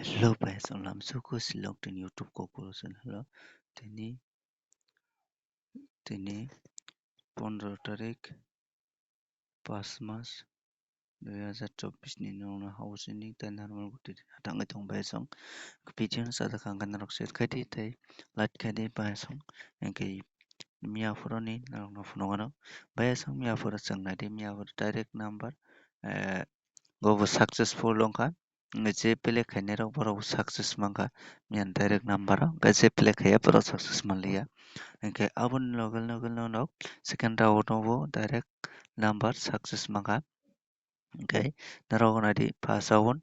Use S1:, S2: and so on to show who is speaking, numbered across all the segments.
S1: Hello guys, I'm Suku Silog din YouTube ko kurusan hello. Tini tini 15 tarik 5 Mas 2024 ni nong house ni tan normal guti hatang itong baisong video sa da kangan rok set kadi tai lat kadi baisong engkai mia furo ni nong no funo no baisong mia furo sang na di mia furo direct number go successful longka je pele khaine rok boro success mangka mian direct number ga je pele khaya boro success manliya engke abon logal logal no second round no direct number success mangka engke narok nadi pass awon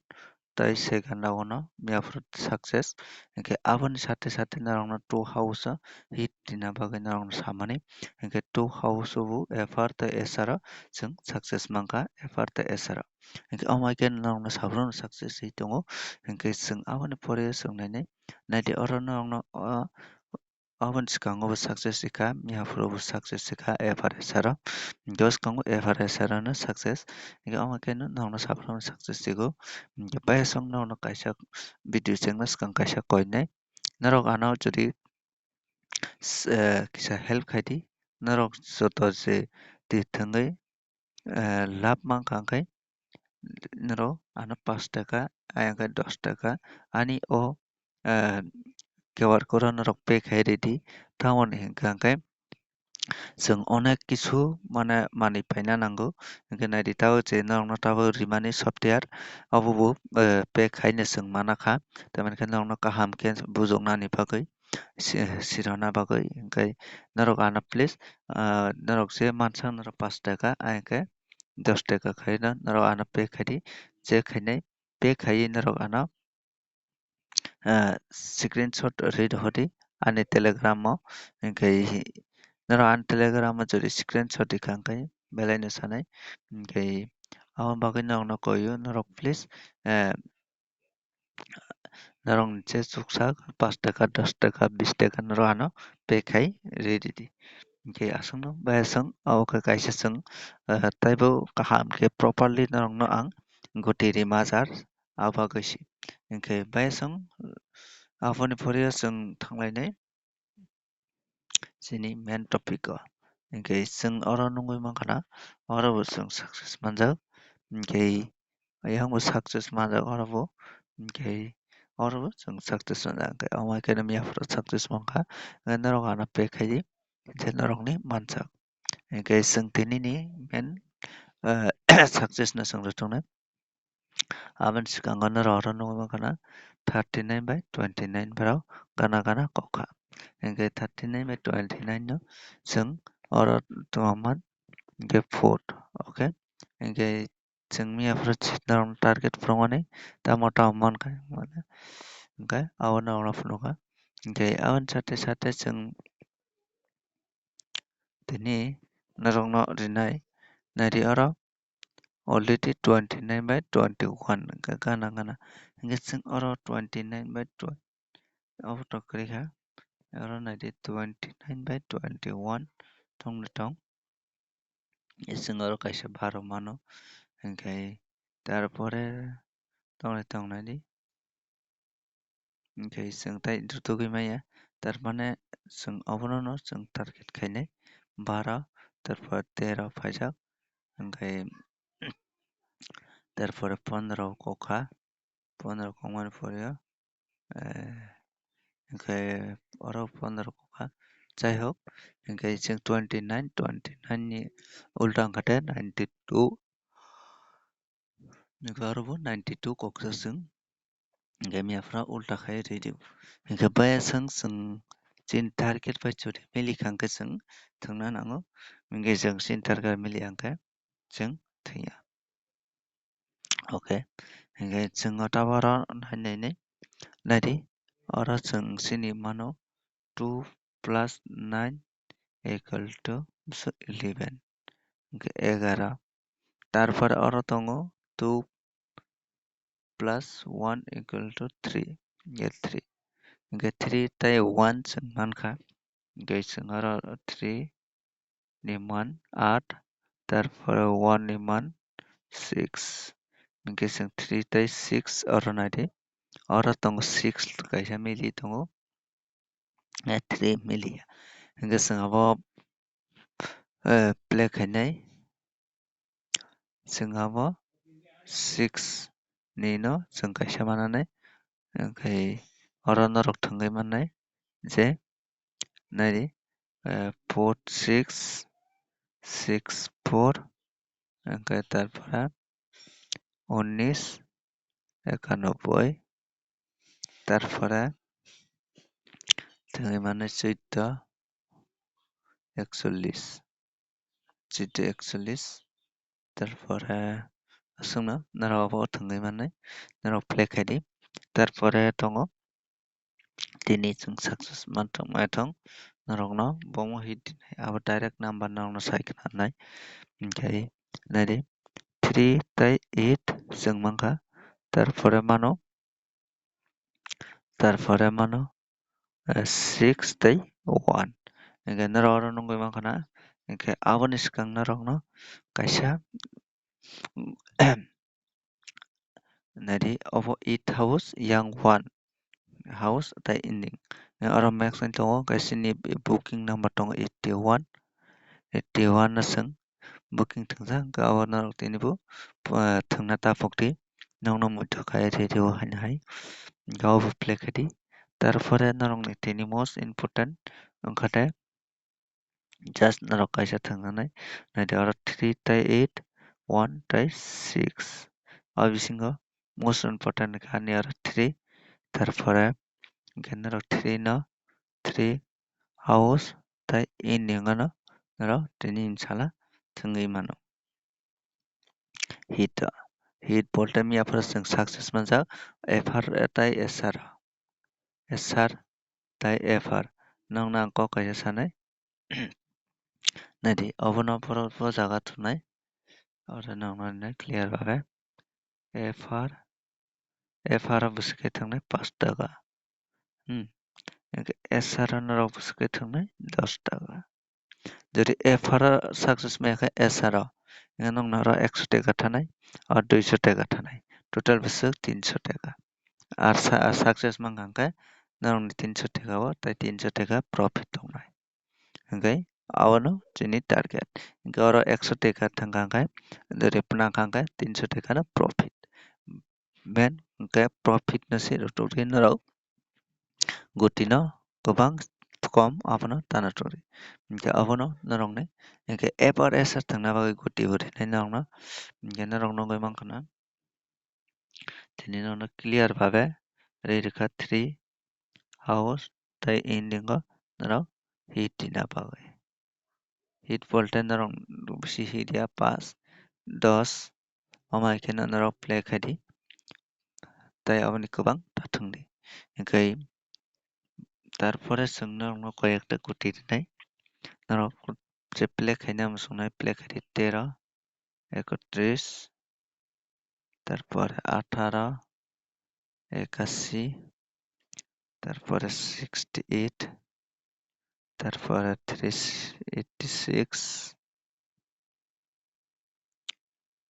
S1: tai second round no miafrut success engke abon sate sate narok no two house hit dina bagai narok no samani engke two house bu fr ta sr जों success mangka fr ta sr engke amaiken narok no sabron success hitongo engke जों aboni pore songnai nadi oro narok no abon sikango bo success ika miafro bo success ika FRSR dos kango FRSR no success ika amakeno nangno sabro success igo bayasong nangno kaisa video chengna skang kaisa koinai narok anao jodi kisa help khaidi narok joto je ti thangai lab mangkangkai narok ano 5 টাকা ayangka 10 টাকা ani o keyword koro narok pay khai ready tamoni hingkangkai जों अनेक किछु माने मानि फायना नांगौ नायदि ताव जे नंगनो ताव रिमानि सफ्टवेयर अबुबु पे खायनो जों मानाखा तारमाने नंगनो काहाम के बुजोंनानि बागै सिरना बागै ओंखाय नरक आना प्लिज नरक जे मानसां नरक 5 টাকা आयके 10 টাকা खायना नरक आना पे खायदि जे खायनाय पे खायि नरक आना screenshot read hodi ani telegram mo ओंखाय naro an telegram jodi screenshot ikangkai belai no sanai onkay abang bagui nong no koyo norok please narong je suksak 5 টাকা 10 টাকা 20 টাকা naro ano pay khai ready di onkay asang no bayasang awka kaisa sung taibo kaham ke properly narong no ang goti rimajar aba gosi onkay bayasang aboni pore जों थांलायनाय sini main topic o onkay जों oro nungoi mangkhana oro bo जों success manjak onkay ayang bo success manjak oro bo onkay oro bo जों success manjak onkay amai kaino miafro success mangkha narok ano pay khaidi je narok ni manjak onkay जों tinini main success no जों rwtongnai aboni sikango noro oro nungoi mangkhana 39/29 borok gana gana kokha onkay 39/29 no जों oro tongman onkay 4 okay onkay जों miafro narok target promani tamo tamo mankhai onkay abo narok phunukha onkay aboni sate sate जों tini narok no rinai nari oro already 29/21 gana gana onkay जों oro 29/20 abo to korikha oro naidi 29/21 tongno tong जों oro kaisa 12 mano onkay tarpore tongnai tongnani onkay जों tai tugui maya tarmane जों abono no जों target khainai 12 tarpor 13 phaijak onkay tarpore 15 kokha 15 kongmani pore onkay oro 15 kokha jai hok onkay जों 29 ni ulta onkhathe 92 onkay oro bo 92 koksa जों onkay miafra ulta khai ready onkay bayasang जों jin target bai chori mili khangkhe जों thangna nango onkay जों sin target mili angkhe जों thangya okay onkay जों tabaro nainai nadi oro जों sini mano 2 plus 9 equal to 11 onkay 11 tarpore oro tongo 2 plus 1 equal to 3 onkay 3 onkay 3 tai 1 जों mankha onkay जों oro 3 ni मान 8 tarpore 1 ni मान 6 onkay जों 3 tai 6 oro naidi aro tongo 6 kaisa mili tongo 3 mili hingke chwng abo play khainai chwng abo 6 ni no chwng kaisa mananai hingkhai oro norok thwngui mannai je nari 4 6 6 4 hingkhai tarpore 19 91 তারপরে thwngui mannai 14 41 14 41 তারপরে aswngno norok abo thwngui mannai norok play khaidi tarpore tongo tini chwng success mantong maithong norokno bomo hit dinai abo direct number norokno saikha nanai hingkhai nari 3 tei 8 chwng mankha tarpore mano 6 tei 1 hingkhe norok oro nungui mankha na hingkhe aboni swkang norokno kaisa nari abo 8 house yang 1 house tei ending oro max wng tongo kaisa ni booking number tongo 81 81 no chwng booking thwngjak hingkhe abo norok tini bo thwngna tapukdi nongno muitu khai ready o haino hai hingkhe abo play khaidi tarpore norokni tini most important wngkha de just norok kaisa thwngnanai naithe oro 3 tei 8 1 tei 6 o bisingo most important wngkha ani oro 3 tarpore hingkhe norok 3 no 3 house tei ending no norok tini inshala thwngui mano hit o hit bolte miyaforo chwng success manjak fr tei sr sr tei fr nongno ang kok kaisa sanai naidi obono o jaga thunai oro nongno ninai clear bhabe fr fr o bwswkai thwngnai 5 taka hingkhe sr o norok bwswkai thwngnai 10 taka jodi fr o success maiyakhai sr o hingkhe nongno oro 100 taka thanai o 200 taka thanai total bwswk 300 taka ar success mankha hingkhe norokni 300 taka o tei 300 taka profit tongnai hingkhe abono chini target hingkhe oro 100 taka thangkha hingkhe jodi pwnangkha hingkhe 300 taka no profit ben hingkhe profit no sirotogri norok guti no kwbang kom abono tana tongri hingkhe abono norokni hingkhe f or sr thwngna bagui guti bo rwnai norokno hingkhe norok nugui mankha na tini norokno clear bhabe ree rwkha 3 house tei ending o norok hit dina bagui hit bolte norok bisi hit ya 5 10 amaikhe no norok play khaidi tei aboni kwbang tathwngdi hingkhai tarpore chwng norokno koi ekta guti rwnai norok je play khaina mwsungnai play khaidi 13 31 তারপরে 18 81 তারপরে 68 তারপরে 86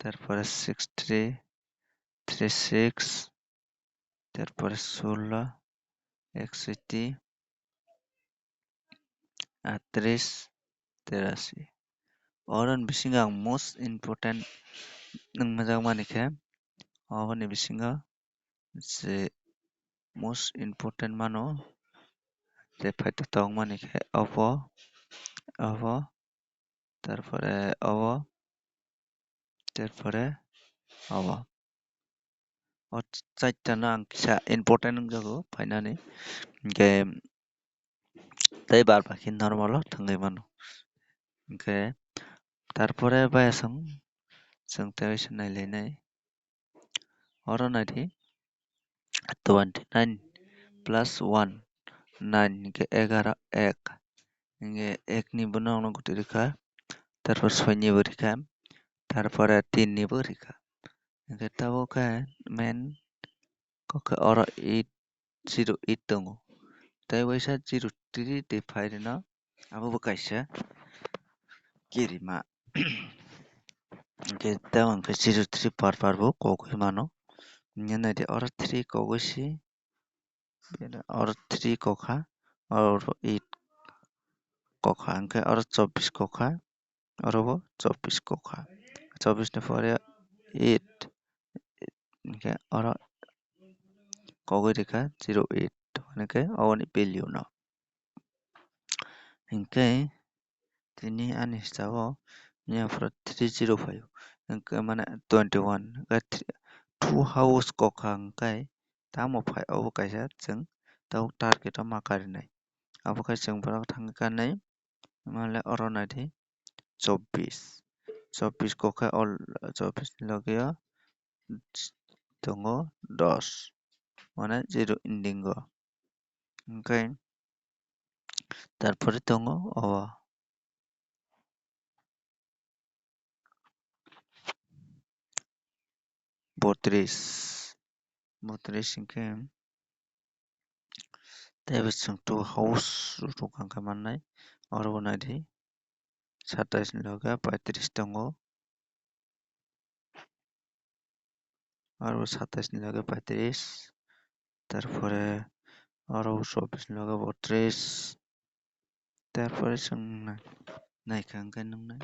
S1: তারপরে 63 36 তারপরে 16 61 38 83 oron bisingo ang most important nungmajak manikhe aboni bisingo je most important mano je paito tongmanikhe obo তারপরে obo তারপরে obo o chaita no ang kisa important nungjago phainani hingkhe tei baad baki normal o thwngui mano hingkhe tarpore bayasang chwng tei nailainai oro naidi 29 plus 1 9 hingkhe 11 ek hingkhe ek ni bo norokno guti rwkha tarpor 6 ni bo rwkha tarpore 3 ni bo rwkha hingkhe tabukhe main kok oro 8 08 tongo tei waisa 03 tei 5 no abo bo kaisa kirima hingkhe tamoni 03 par par bo kokoi mano Nyanadi or 3 kogoshi, or 3 kokha, or 8 kokha, angke or 24 kokha, or 24 kokha. 24 ni pore 8, angke or kogorika 08, angke awani value no. Angke tini ani hisabaw niya pura 305, angke mana 21, angke 2 house kokha angkai tamo phai abo kaisa jeng tau target o ma karinai. Abo kai jeng borok thangkanai male oro naidi 24. 24 kokha all 24 ni logeo tongo 10. Mana 0 ending o. Angkai tarpore tongo o 32. 32 hingke tebo chwng 2 house rokangka mannai oro naidi 27 ni loge 35 tongo. Aro 27 ni loge 35. Tarpore aro 24 ni loge 32. Tarpore chwng naikha angkai nungnai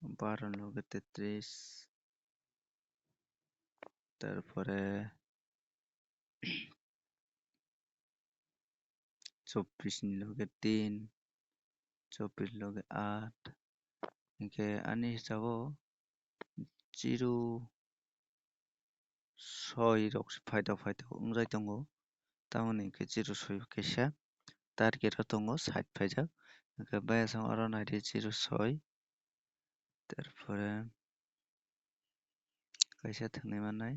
S1: 12 ni loge 33. Tarpore 24 ni loge 3. 24 ni loge 8. Hingke ani hisabaw 0 6 rok phaito wngjai tongo. Tamoni hingke 0 6 kaisa target o tongo 60 phaijak. Hingke bayasang oro naidi 0 6. Tarpore kaisa thwngnai mannai.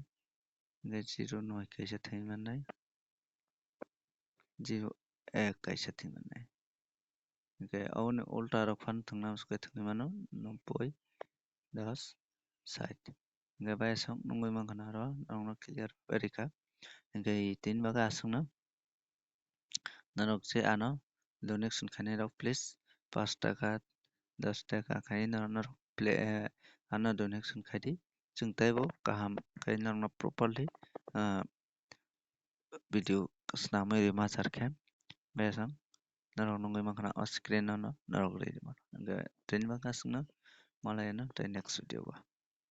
S1: Hingke 0 9 kaisa thwngui mannai. 0 1 kaisa thwngui mannai. Hingke aboni ulta rok phano thwngui mano 90 10 60. Hingke bayasang nungui mankha aro norokno clear barika. Hingke tini baga aswngno norok je ano donation khainai rok please 5 taka 10 taka khai norok ano donation khaidi chwng teibo kaham khai norokno properly video swnamwi rwmachar khe bayasang norok nungui mankha o screen o no norok rwrwmano. Hingke tini baga aswngno malai no tei next video o.